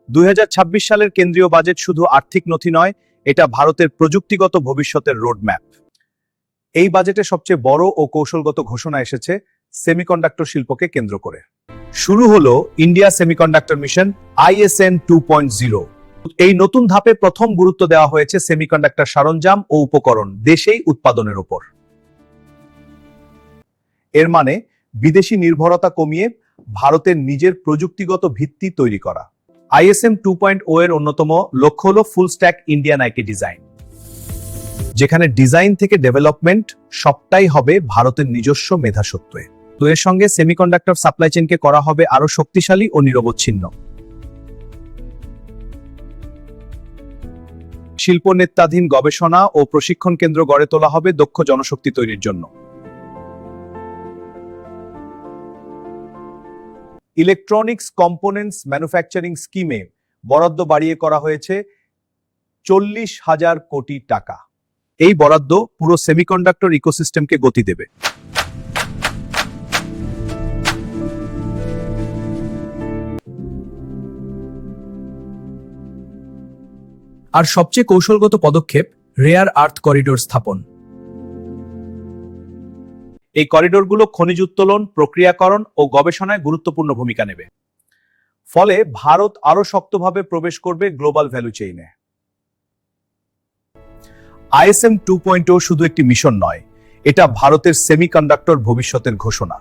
2026 সালের কেন্দ্রীয় বাজেট শুধু আর্থিক নথি নয়, এটা ভারতের প্রযুক্তিগত ভবিষ্যতের রোডম্যাপ। এই বাজেটে সবচেয়ে বড় ও কৌশলগত ঘোষণা এসেছে সেমিকন্ডাক্টর শিল্পকে কেন্দ্র করে। শুরু হলো ইন্ডিয়া সেমিকন্ডাক্টর মিশন ISN 2.0। এই নতুন ধাপে প্রথম গুরুত্ব দেওয়া হয়েছে সেমিকন্ডাক্টর সরঞ্জাম ও উপকরণ দেশেই উৎপাদনের উপর। এর মানে বিদেশি নির্ভরতা কমিয়ে ভারতের নিজের প্রযুক্তিগত ভিত্তি তৈরি করা। ISM 2.0 এর অন্যতম লক্ষ্য হলো full stack Indian IT design, যেখানে ডিজাইন থেকে ডেভেলপমেন্ট সবটাই হবে ভারতের নিজস্ব মেধাসত্ত্বে। তো এর সঙ্গে সেমিকন্ডাক্টর সাপ্লাই চেইনকে করা হবে আরো শক্তিশালী ও নিরবচ্ছিন্ন। শিল্প নেতৃত্বাধীন গবেষণা ও প্রশিক্ষণ কেন্দ্র গড়ে তোলা হবে দক্ষ জনশক্তি তৈরির জন্য। ইলেকট্রনিক্স কম্পোনেন্টস ম্যানুফ্যাকচারিং স্কিমে বরাদ্দ বাড়িয়ে করা হয়েছে 40,000 কোটি টাকা। এই বরাদ্দ পুরো সেমিকন্ডাক্টর ইকোসিস্টেমকে গতি দেবে। আর সবচেয়ে কৌশলগত পদক্ষেপ রেয়ার আর্থ করিডোর স্থাপন। এই করিডোরগুলো খনিজ উত্তোলন, প্রক্রিয়াকরণ ও গবেষণায় গুরুত্বপূর্ণ ভূমিকা নেবে। ফলে ভারত আরো শক্তভাবে প্রবেশ করবে গ্লোবাল ভ্যালু চেইনে। ISM 2.0 শুধু একটি মিশন নয়, এটা ভারতের সেমিকন্ডাক্টর ভবিষ্যতের ঘোষণা।